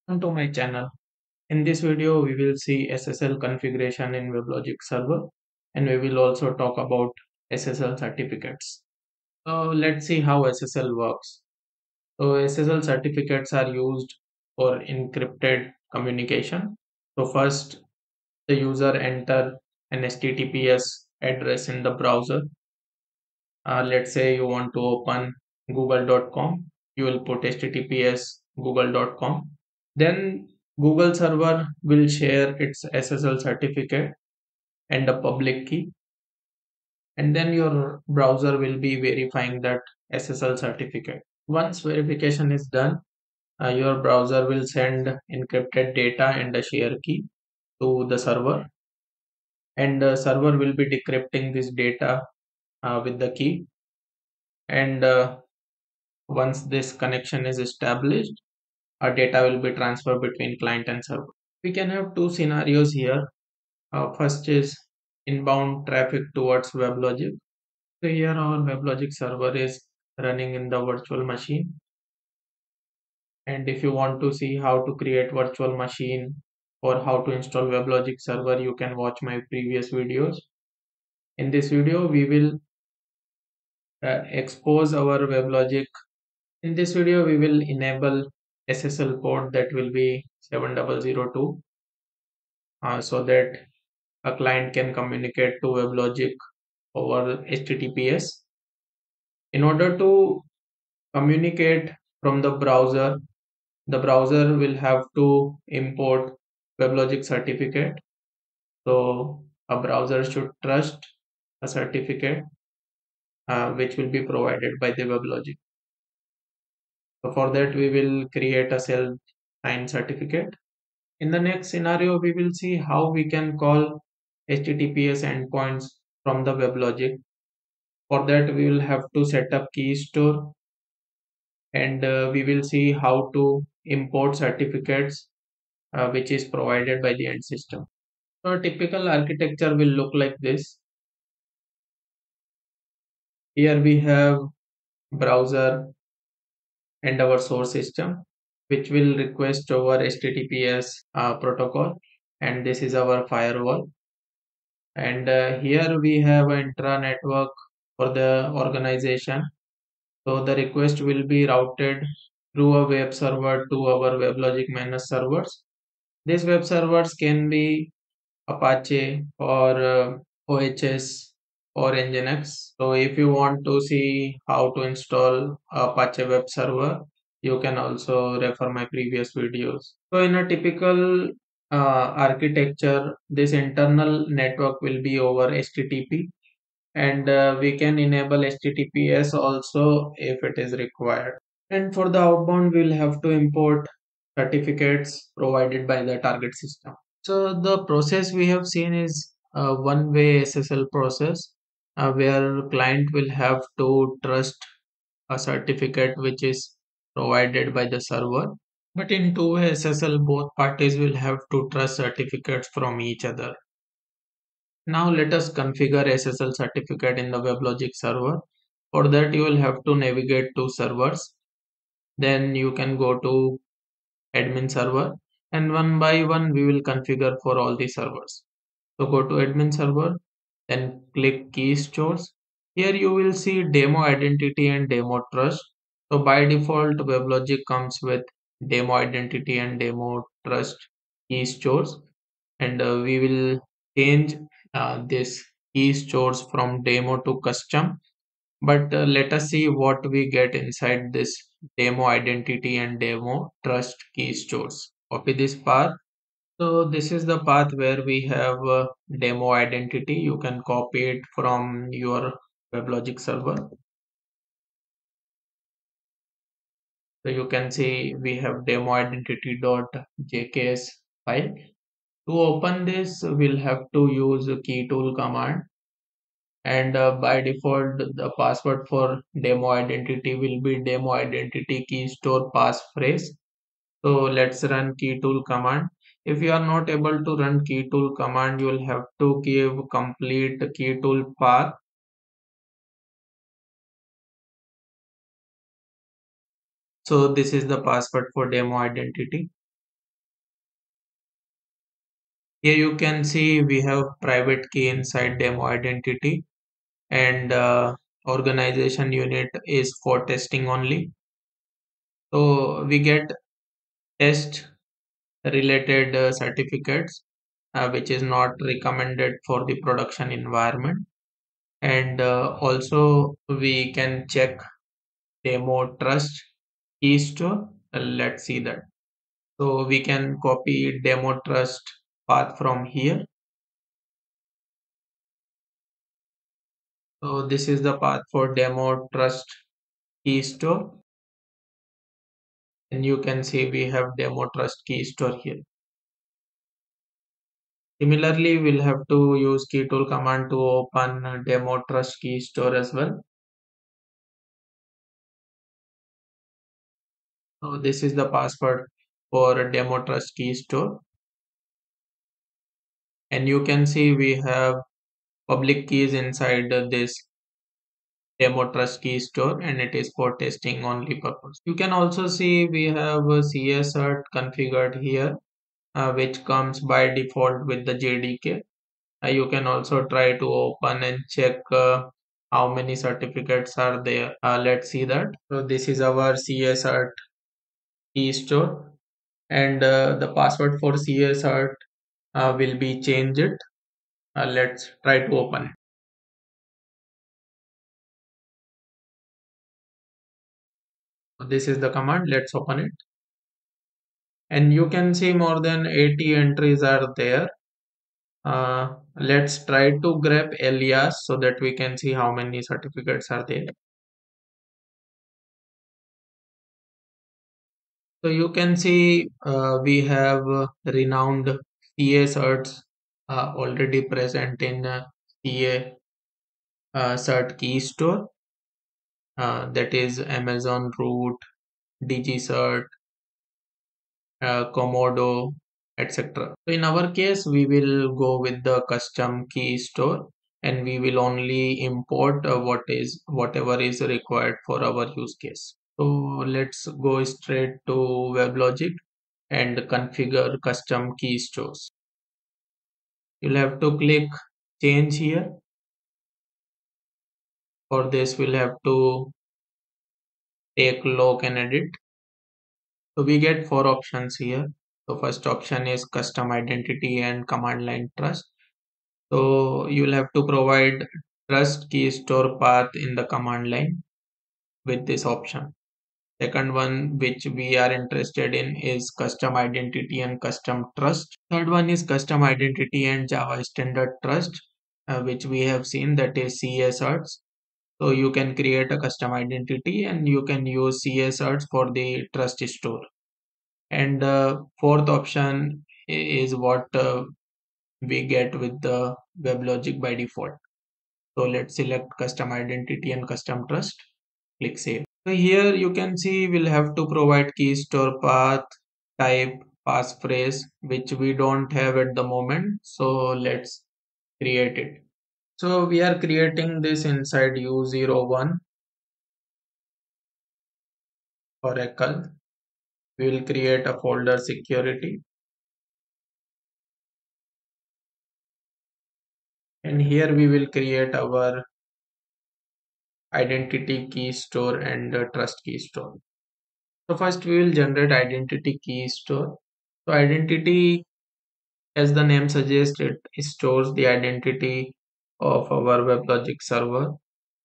Welcome to my channel. In this video, we will see SSL configuration in Weblogic Server, and we will also talk about SSL certificates. So let's see how SSL works. So SSL certificates are used for encrypted communication. So first, the user enter an HTTPS address in the browser. Let's say you want to open google.com. You will put https google.com. Then Google server will share its SSL certificate and a public key, and then your browser will be verifying that SSL certificate. Once verification is done, your browser will send encrypted data and a share key to the server, and the server will be decrypting this data with the key. And once this connection is established, our data will be transferred between client and server. We can have two scenarios here. First is inbound traffic towards WebLogic. So here our WebLogic server is running in the virtual machine. And if you want to see how to create virtual machine or how to install WebLogic server, you can watch my previous videos. In this video, we will expose our WebLogic. In this video, we will enable SSL port that will be 7002 so that a client can communicate to WebLogic over HTTPS. In order to communicate from the browser will have to import WebLogic certificate. So a browser should trust a certificate which will be provided by the WebLogic. So for that we will create a self-signed certificate. In the next scenario, we will see how we can call HTTPS endpoints from the WebLogic. For that, we will have to set up Keystore, and we will see how to import certificates which is provided by the end system. So a typical architecture will look like this. Here we have browser and our source system, which will request over HTTPS protocol, and this is our firewall. And here we have an intra network for the organization. So the request will be routed through a web server to our WebLogic managed servers. These web servers can be Apache or OHS or Nginx. So if you want to see how to install Apache web server, you can also refer my previous videos. So in a typical architecture, this internal network will be over HTTP, and we can enable HTTPS also if it is required. And for the outbound, we will have to import certificates provided by the target system. So the process we have seen is a one-way SSL process where client will have to trust a certificate which is provided by the server. But in two-way SSL, both parties will have to trust certificates from each other. Now let us configure SSL certificate in the WebLogic server. For that, you will have to navigate to servers. Then you can go to admin server, and one by one we will configure for all the servers. So go to admin server, then click keystores. Here you will see demo identity and demo trust. So by default, WebLogic comes with demo identity and demo trust keystores, and we will change this keystores from demo to custom. But let us see what we get inside this demo identity and demo trust keystores. Copy this path. So this is the path where we have demo identity. You can copy it from your WebLogic server. So you can see we have demo identity.jks file. To open this, we'll have to use key tool command, and by default the password for demo identity will be demo identity keystore passphrase. So let's run key tool command. If you are not able to run key tool command, you will have to give complete key tool path. So this is the password for demo identity. Here you can see we have private key inside demo identity, and organization unit is for testing only. So we get test related certificates, which is not recommended for the production environment. And also we can check demo trust keystore. Let's see that. So we can copy demo trust path from here. So this is the path for demo trust keystore, and you can see we have demo trust keystore here. Similarly, we'll have to use keytool command to open demo trust keystore as well. So this is the password for demo trust keystore, and you can see we have public keys inside this demo trust keystore, and it is for testing only purpose. You can also see we have a CSRT configured here, which comes by default with the JDK. You can also try to open and check how many certificates are there. Let's see that. So this is our CSRT keystore, and the password for CSRT will be changed. Let's try to open it. So this is the command. Let's open it, and you can see more than 80 entries are there. Let's try to grab alias so that we can see how many certificates are there. So you can see we have renowned CA certs already present in CA cert key store, that is Amazon Root, DigiCert, Komodo, etc. So in our case, we will go with the custom key store, and we will only import whatever is required for our use case. So let's go straight to WebLogic and configure custom key stores. You'll have to click change here. For this, we'll have to take look and edit. So we get four options here. So first option is custom identity and command line trust. So you'll have to provide trust key store path in the command line with this option. Second one, which we are interested in, is custom identity and custom trust. Third one is custom identity and Java standard trust, which we have seen, that is CSRs. So you can create a custom identity and you can use CSRs for the trust store. And fourth option is what we get with the WebLogic by default. So let's select custom identity and custom trust. Click save. So here you can see we'll have to provide key store path, type, passphrase, which we don't have at the moment. So let's create it. So we are creating this inside U01 Oracle. We will create a folder security. And here we will create our identity key store and trust key store. So first we will generate identity key store. So identity, as the name suggests, it stores the identity of our WebLogic server,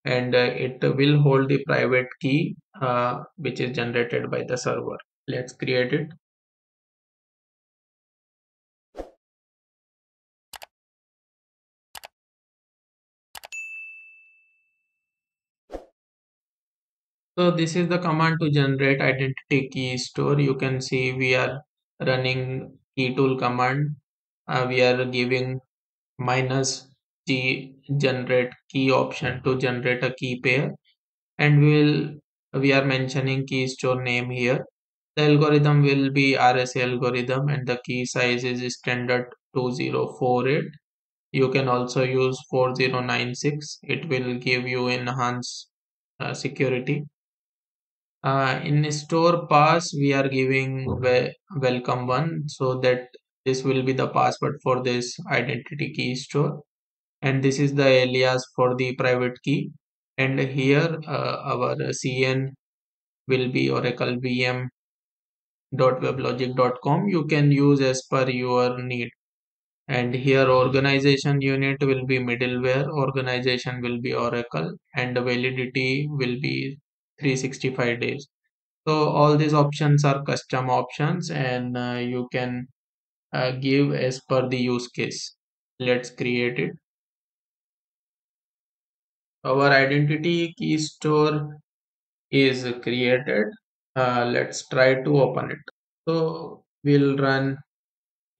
and it will hold the private key which is generated by the server. Let's create it. So this is the command to generate identity key store. You can see we are running keytool command. We are giving -g generate key option to generate a key pair, and we are mentioning key store name here. The algorithm will be RSA algorithm, and the key size is standard 2048. You can also use 4096. It will give you enhanced security. In store pass, we are giving welcome one, so that This will be the password for this identity key store, and this is the alias for the private key. And here our CN will be Oracle VM.weblogic.com. You can use as per your need. And here organization unit will be middleware, organization will be Oracle, and the validity will be 365 days. So all these options are custom options, and you can give as per the use case. Let's create it. Our identity key store is created. Let's try to open it. So we'll run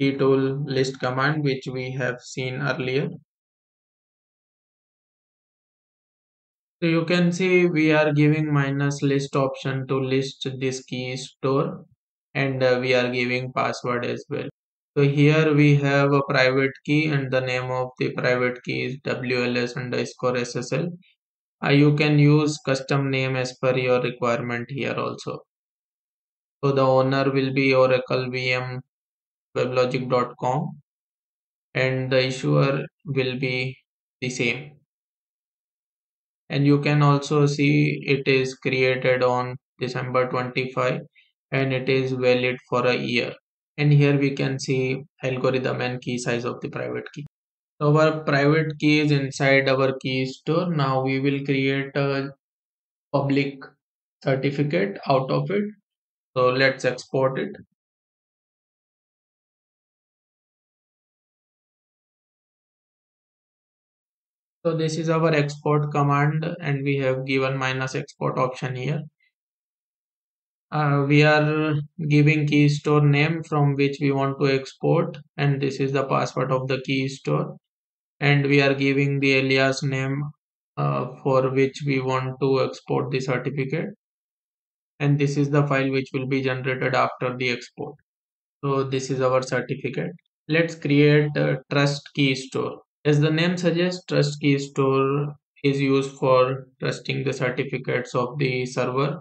keytool list command, which we have seen earlier. So you can see we are giving minus list option to list this key store, and we are giving password as well. So here we have a private key, and the name of the private key is WLS underscore SSL. You can use custom name as per your requirement here also. So the owner will be Oracle VM weblogic.com, and the issuer will be the same. And you can also see it is created on December 25, and it is valid for a year. And here we can see algorithm and key size of the private key. So our private key is inside our key store. Now we will create a public certificate out of it. So let's export it. So this is our export command, and we have given minus export option here. We are giving key store name from which we want to export, and this is the password of the key store, and we are giving the alias name for which we want to export the certificate, and this is the file which will be generated after the export. So this is our certificate. Let's create a trust key store. As the name suggests, trust key store is used for trusting the certificates of the server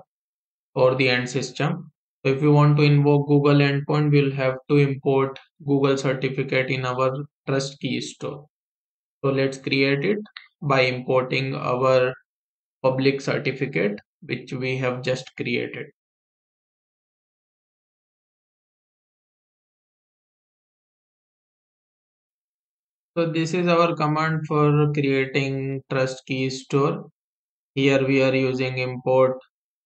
or the end system. So if we want to invoke Google endpoint, we'll have to import Google certificate in our trust key store. So let's create it by importing our public certificate, which we have just created. So this is our command for creating trust key store. Here we are using import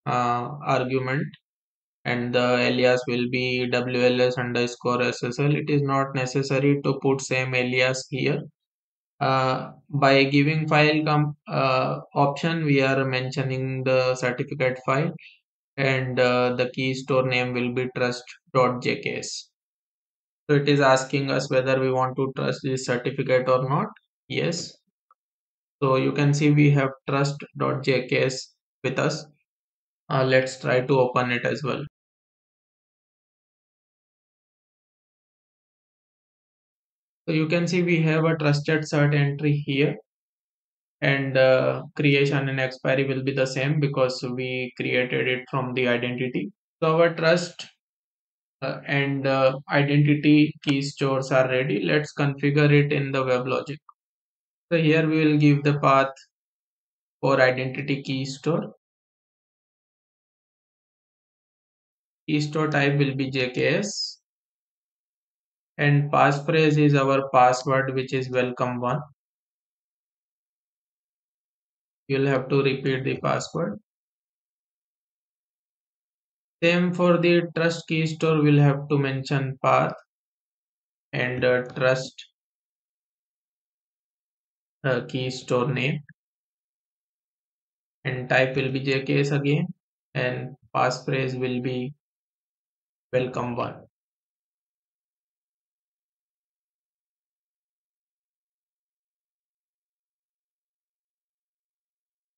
argument, and the alias will be WLS underscore SSL. It is not necessary to put same alias here. By giving file option, we are mentioning the certificate file, and the key store name will be trust.jks. So it is asking us whether we want to trust this certificate or not. Yes. So you can see we have trust.jks with us. Let's try to open it as well. So you can see we have a trusted cert entry here, and creation and expiry will be the same because we created it from the identity. So our trust and identity key stores are ready. Let's configure it in the WebLogic. So here we will give the path for identity key store. Key store type will be JKS, and passphrase is our password, which is welcome1. You'll have to repeat the password. Same for the trust key store, we'll have to mention path and trust key store name, and type will be JKS again, and passphrase will be welcome1.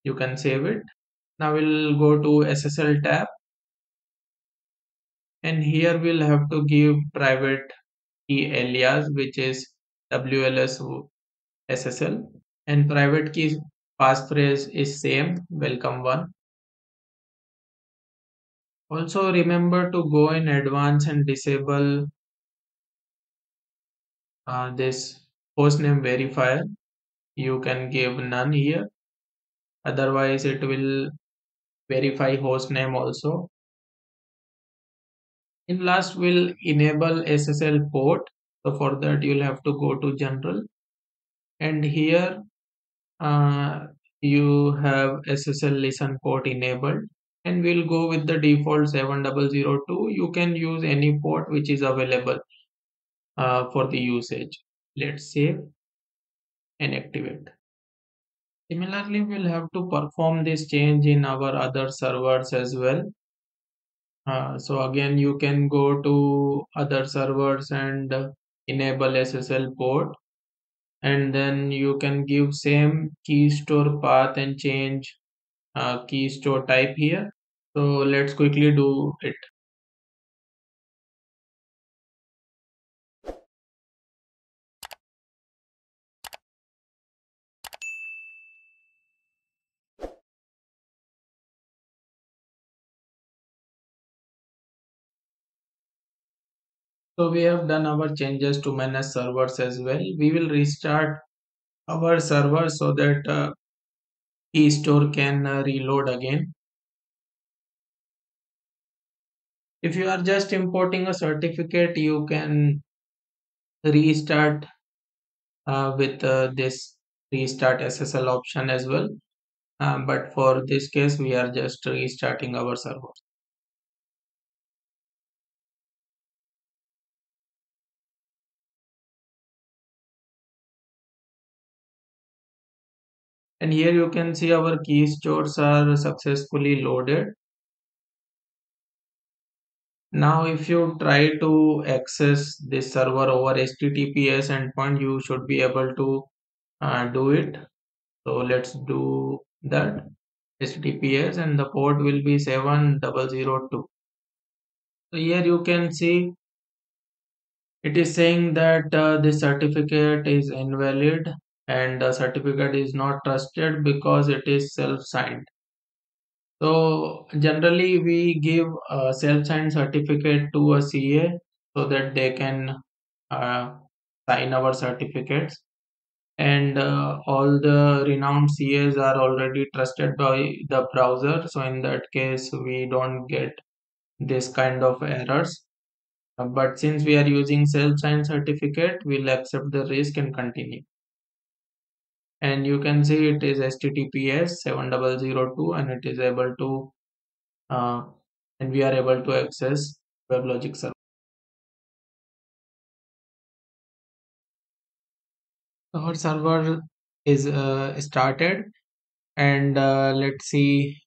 You can save it. Now we'll go to SSL tab, and here we'll have to give private key alias, which is WLS SSL, and private key passphrase is same, welcome1. Also remember to go in advance and disable this hostname verifier, you can give none here, otherwise it will verify hostname also. In last, we'll enable SSL port. So for that you'll have to go to general, and here uh, you have SSL listen port enabled, and we'll go with the default 7002. You can use any port which is available for the usage. Let's save and activate. Similarly, we'll have to perform this change in our other servers as well. So again, you can go to other servers and enable SSL port, and then you can give same key store path and change key store type here. So let's quickly do it. So we have done our changes to manage servers as well. We will restart our server so that Keystore can reload again. If you are just importing a certificate, you can restart with this restart SSL option as well. But for this case, we are just restarting our server. And here you can see our key stores are successfully loaded. Now, if you try to access this server over HTTPS endpoint, you should be able to do it. So let's do that. HTTPS, and the port will be 7002. So here you can see it is saying that this certificate is invalid, and the certificate is not trusted because it is self-signed. So generally we give a self-signed certificate to a CA so that they can uh, sign our certificates, and all the renowned CAs are already trusted by the browser, so in that case we don't get this kind of errors. But since we are using self-signed certificate, we'll accept the risk and continue. And you can see it is HTTPS 7002, and it is able to uh, and we are able to access Weblogic Server. Our server is started, and let's see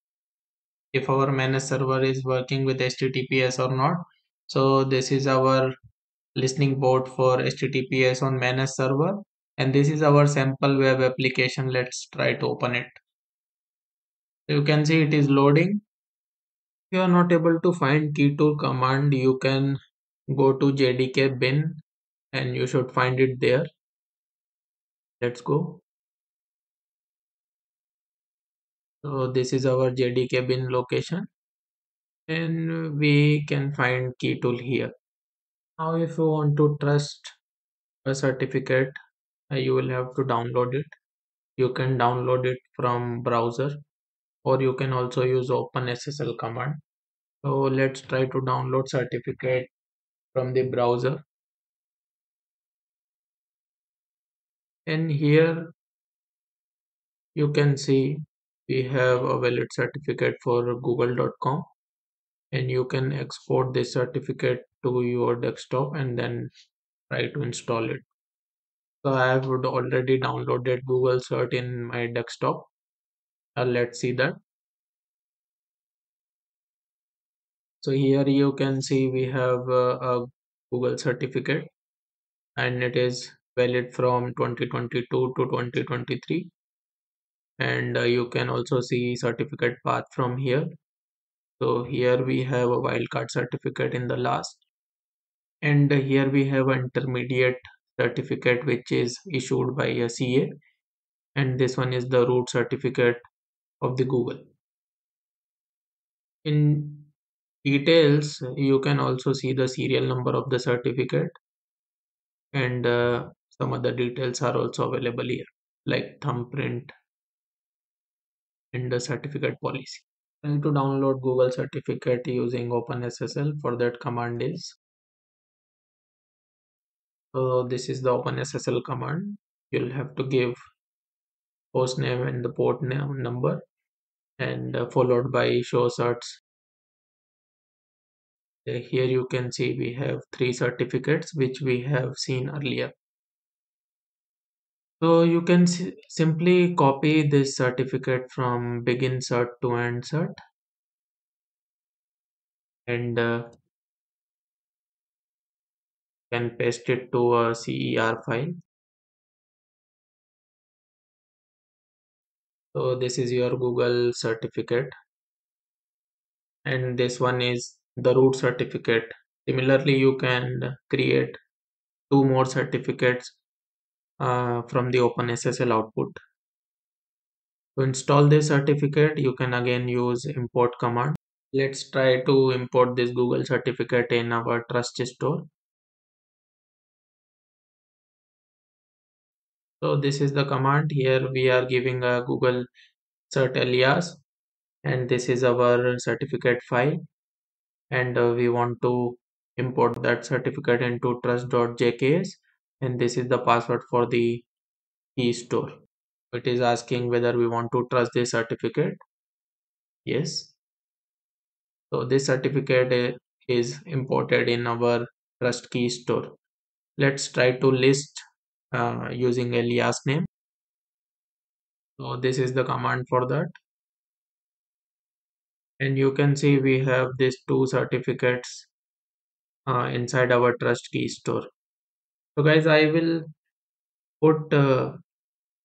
if our managed server is working with HTTPS or not. So this is our listening port for HTTPS on managed server, and this is our sample web application. Let's try to open it. You can see it is loading. If you are not able to find keytool command, you can go to JDK bin and you should find it there. Let's go. So this is our JDK bin location, and we can find key tool here. Now if you want to trust a certificate, you will have to download it. You can download it from browser, or you can also use OpenSSL command. So let's try to download certificate from the browser. And here you can see we have a valid certificate for google.com, and you can export this certificate to your desktop and then try to install it. So I have already downloaded Google Cert in my desktop. Let's see that. So here you can see we have a Google certificate, and it is valid from 2022 to 2023. And you can also see certificate path from here. So here we have a wildcard certificate in the last, and here we have an intermediate certificate which is issued by a CA, and this one is the root certificate of the Google. In details, you can also see the serial number of the certificate, and some other details are also available here, like thumbprint and the certificate policy. Trying to download Google certificate using OpenSSL. For that, command is, so this is the OpenSSL command. You'll have to give host name and the port name number, and followed by show certs. Here you can see we have three certificates which we have seen earlier. So you can simply copy this certificate from begin cert to end cert, and can paste it to a CER file. So this is your Google certificate, and this one is the root certificate. Similarly, you can create two more certificates from the OpenSSL output. To install this certificate, you can again use import command. Let's try to import this Google certificate in our trust store. So this is the command. Here we are giving a Google cert alias, and this is our certificate file, and we want to import that certificate into trust.jks, and this is the password for the Keystore. It is asking whether we want to trust this certificate. Yes. So this certificate is imported in our trust Keystore. Let's try to list using alias name. So this is the command for that. And you can see we have these two certificates inside our trust Keystore. So guys, I will put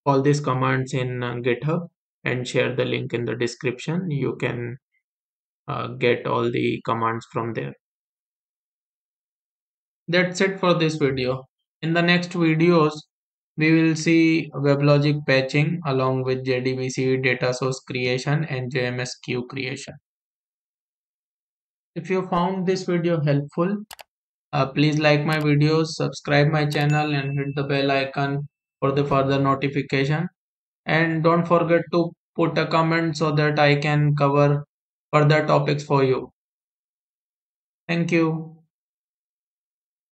all these commands in GitHub and share the link in the description. You can get all the commands from there. That's it for this video. In the next videos, we will see WebLogic patching along with JDBC data source creation and JMS queue creation. If you found this video helpful, please like my videos, subscribe my channel and hit the bell icon for the further notification. And don't forget to put a comment so that I can cover further topics for you. Thank you.